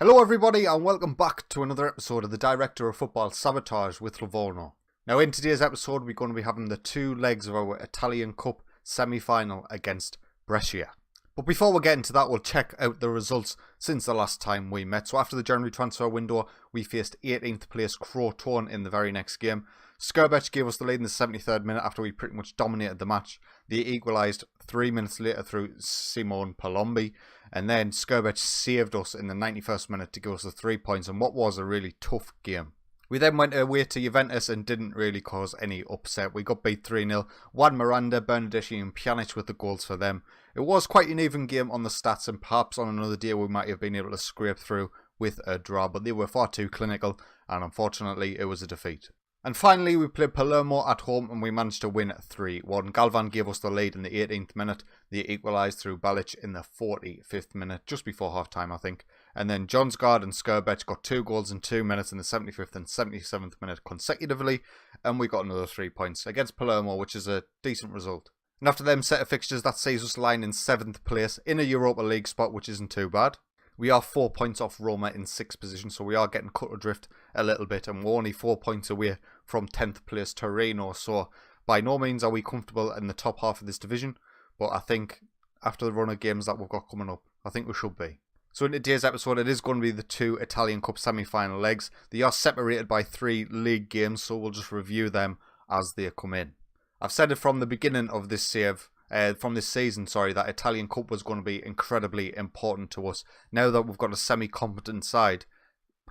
Hello everybody and welcome back to another episode of the Director of Football Sabotage with Livorno. Now in today's episode we're going to be having the two legs of our Italian Cup semi-final against Brescia. But before we get into that, we'll check out the results since the last time we met. So after the January transfer window, we faced 18th place Crotone in the very next game. Skrbek gave us the lead in the 73rd minute after we pretty much dominated the match. They equalised 3 minutes later through Simone Palombi. And then Skrbek saved us in the 91st minute to give us the 3 points in what was a really tough game. We then went away to Juventus and didn't really cause any upset. We got beat 3-0. Juan Miranda, Bernardeschi and Pjanic with the goals for them. It was quite an even game on the stats, and perhaps on another day we might have been able to scrape through with a draw, but they were far too clinical and unfortunately it was a defeat. And finally we played Palermo at home and we managed to win 3-1. Galvan gave us the lead in the 18th minute. They equalised through Balic in the 45th minute, just before half time I think. And then Jonsgaard and Skrbek got 2 goals in 2 minutes in the 75th and 77th minute consecutively. And we got another 3 points against Palermo, which is a decent result. And after them set of fixtures, that sees us lying in 7th place in a Europa League spot, which isn't too bad. We are 4 points off Roma in 6th position, so we are getting cut adrift a little bit, and we're only 4 points away from 10th place Torino, so by no means are we comfortable in the top half of this division, but I think after the run of games that we've got coming up, I think we should be. So in today's episode, it is going to be the 2 Italian Cup semi-final legs. They are separated by 3 league games, so we'll just review them as they come in. I've said it from the beginning of this season, that Italian Cup was going to be incredibly important to us. Now that we've got a semi-competent side,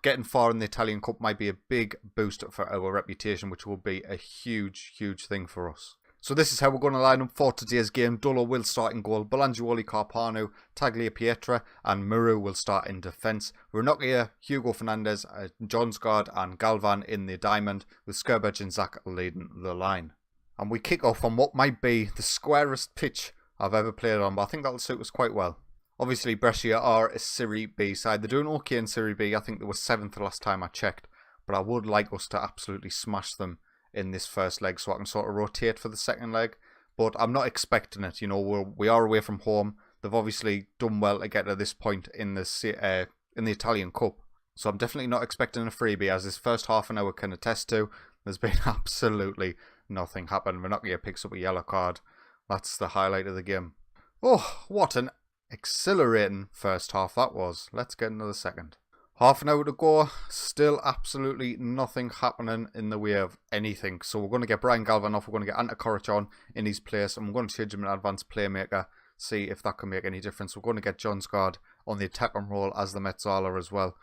getting far in the Italian Cup might be a big boost for our reputation, which will be a huge, huge thing for us. So this is how we're going to line up for today's game. Dullo will start in goal, Belangioli, Carpano, Tagliapietra and Muru will start in defence. Ranocchia, Hugo Fernandez, Jonsgaard and Galvan in the diamond, with Skrbek and Zak leading the line. And we kick off on what might be the squarest pitch I've ever played on, but I think that'll suit us quite well. Obviously, Brescia are a Serie B side. They're doing okay in Serie B. I think they were 7th the last time I checked. But I would like us to absolutely smash them in this first leg so I can sort of rotate for the second leg. But I'm not expecting it. You know, we are away from home. They've obviously done well to get to this point in the Italian Cup. So I'm definitely not expecting a freebie, as this first half an hour can attest to. There's been absolutely nothing happened. Ranocchia picks up a yellow card. That's the highlight of the game. Oh, what an exhilarating first half that was. Let's get into the second. Half an hour to go. Still absolutely nothing happening in the way of anything. So we're going to get Brian Galvan off. We're going to get Ante Coric on in his place. And we're going to change him an advanced playmaker. See if that can make any difference. We're going to get Jonsgaard on the attacking role as the Mezzala as well.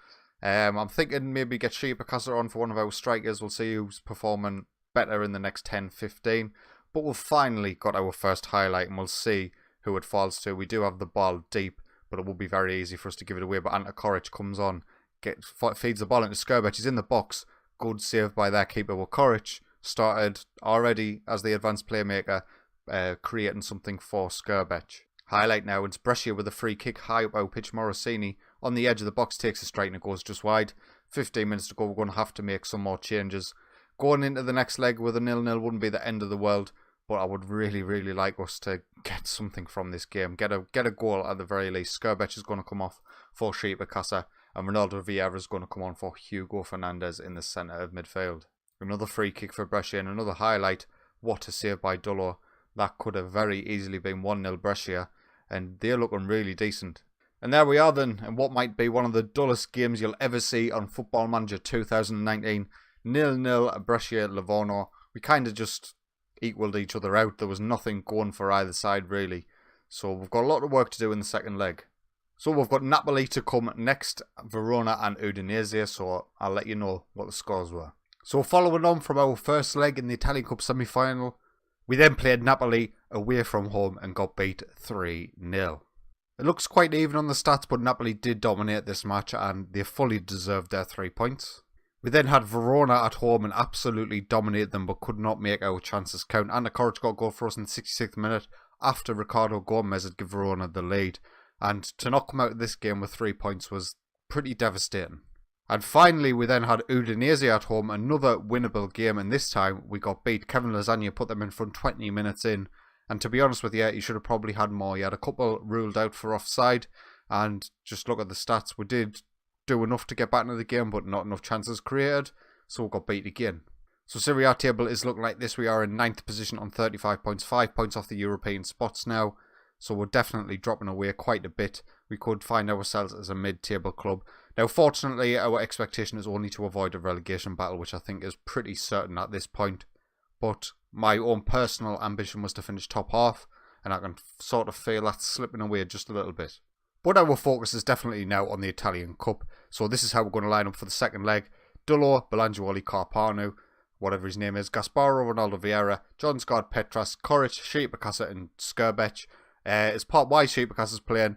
I'm thinking maybe get Shea Picasso on for one of our strikers. We'll see who's performing better in the next 10-15. But we've finally got our first highlight and we'll see who it falls to. We do have the ball deep, but it will be very easy for us to give it away. But Ante Coric comes on, feeds the ball into Skrbek. He's in the box. Good save by that keeper. Well, Coric started already as the advanced playmaker, creating something for Skrbek. Highlight now, it's Brescia with a free kick high up our pitch. Morosini on the edge of the box takes a strike and it goes just wide. 15 minutes to go, we're going to have to make some more changes. Going into the next leg with a 0-0 wouldn't be the end of the world, but I would really, really like us to get something from this game. Get a goal at the very least. Skrbek is going to come off for Shea Picasso and Ronaldo Vieira is going to come on for Hugo Fernandez in the centre of midfield. Another free kick for Brescia and another highlight. What a save by Dullo. That could have very easily been 1-0 Brescia, and they're looking really decent. And there we are then, in what might be one of the dullest games you'll ever see on Football Manager 2019. 0-0 Brescia Livorno. We kind of just equalled each other out. There was nothing going for either side really. So we've got a lot of work to do in the second leg. So we've got Napoli to come next, Verona and Udinese, so I'll let you know what the scores were. So following on from our first leg in the Italian Cup semi-final, we then played Napoli away from home and got beat 3-0. It looks quite even on the stats, but Napoli did dominate this match and they fully deserved their 3 points. We then had Verona at home and absolutely dominated them but could not make our chances count. Ante Coric got a goal for us in the 66th minute after Ricardo Gomez had given Verona the lead. And to not come out of this game with 3 points was pretty devastating. And finally, we then had Udinese at home, another winnable game, and this time we got beat. Kevin Lasagna put them in front 20 minutes in, and to be honest with you, he should have probably had more. He had a couple ruled out for offside, and just look at the stats. We did do enough to get back into the game, but not enough chances created, so we got beat again. So Serie A table is looking like this. We are in 9th position on 35 points, 5 points off the European spots now, so we're definitely dropping away quite a bit. We could find ourselves as a mid-table club. Now, fortunately, our expectation is only to avoid a relegation battle, which I think is pretty certain at this point. But my own personal ambition was to finish top half, and I can sort of feel that slipping away just a little bit. But our focus is definitely now on the Italian Cup. So this is how we're going to line up for the second leg. Dullo, Belangioli, Carpano, whatever his name is, Gasparo, Ronaldo Vieira, John Scott, Petras, Koric, Sheepakasa and Skirbeck. As part why Sheepakasa's playing,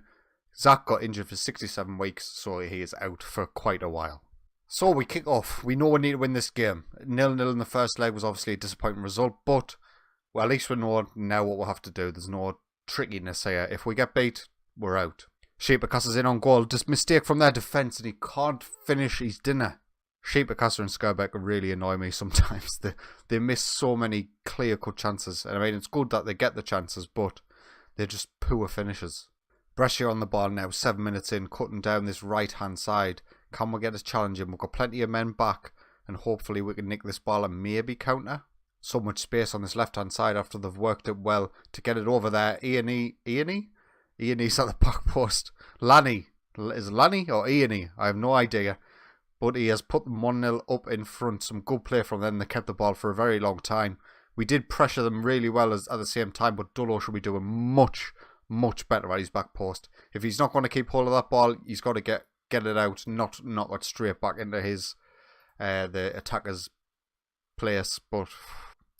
Zach got injured for 67 weeks, so he is out for quite a while. So we kick off. We know we need to win this game. 0-0 in the first leg was obviously a disappointing result, but well, at least we know now what we'll have to do. There's no trickiness here. If we get beat, we're out. Sheepakasa's in on goal. Just mistake from their defence and he can't finish his dinner. Sheepakasa and Skirbeck really annoy me sometimes. They miss so many clear-cut chances. And I mean, it's good that they get the chances, but they're just poor finishes. Brescia on the ball now, 7 minutes in, cutting down this right-hand side. Can we get a challenge in? We've got plenty of men back, and hopefully we can nick this ball and maybe counter. So much space on this left-hand side after they've worked it well to get it over there. Ianni's at the back post. Lanny. Is it Lanny or Ianni? I have no idea. But he has put them 1-0 up in front. Some good play from them. They kept the ball for a very long time. We did pressure them really well at the same time, but Dullo should be doing much better at his back post. If he's not going to keep hold of that ball, he's got to get it out, not knock it straight back into his the attacker's place. But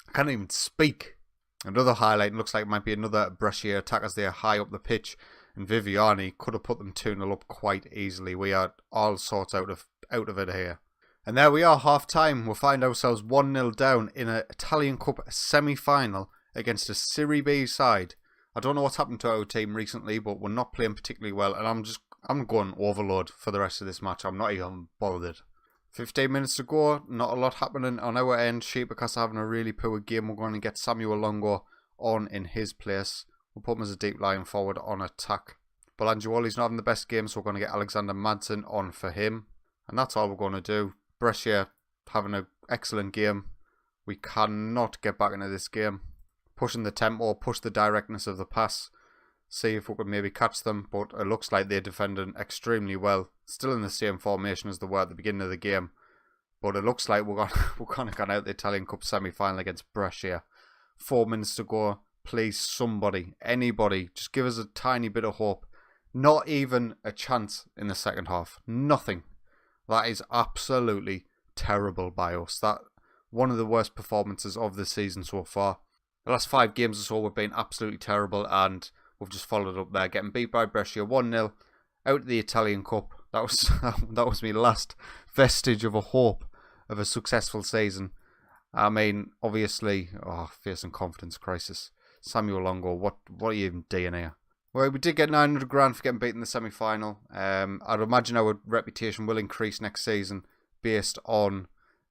I can't even speak. Another highlight, looks like it might be another Brescia attackers there high up the pitch, and Viviani could have put them 2-0 up quite easily. We are all sorts out of it here. And there we are, half time. We'll find ourselves 1-0 down in an Italian Cup semi-final against a Serie B side. I don't know what's happened to our team recently, but we're not playing particularly well, and I'm going overload for the rest of this match. I'm not even bothered. 15 minutes to go, not a lot happening on our end. Sheepakasa having a really poor game. We're going to get Samuel Longo on in his place. We'll put him as a deep line forward on attack. Belangioli's not having the best game, so we're going to get Alexander Madsen on for him. And that's all we're going to do. Brescia having an excellent game. We cannot get back into this game. Pushing the tempo, push the directness of the pass. See if we can maybe catch them, but it looks like they're defending extremely well. Still in the same formation as they were at the beginning of the game. But it looks like we're going to get out the Italian Cup semi-final against Brescia. 4 minutes to go. Please, somebody, anybody, just give us a tiny bit of hope. Not even a chance in the second half. Nothing. That is absolutely terrible by us. That one of the worst performances of the season so far. The last 5 games or so we've been absolutely terrible, and we've just followed up there, getting beat by Brescia 1-0 out of the Italian Cup. That was my last vestige of a hope of a successful season. I mean, obviously, facing confidence crisis. Samuel Longo, what are you even doing here? Well, we did get 900 grand for getting beaten in the semi-final. I'd imagine our reputation will increase next season based on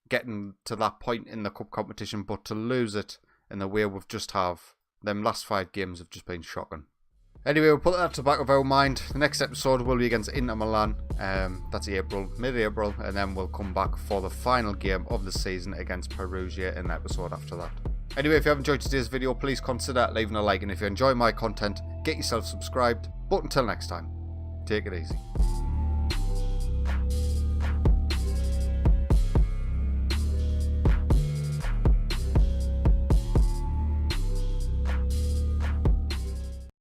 getting to that point in the cup competition, but to lose it in the way we've just have, them last 5 games have just been shocking. Anyway, we'll put that to the back of our mind. The next episode will be against Inter Milan. That's mid-April, and then we'll come back for the final game of the season against Perugia in the episode after that. Anyway, if you have enjoyed today's video, please consider leaving a like, and if you enjoy my content, get yourself subscribed. But until next time, take it easy.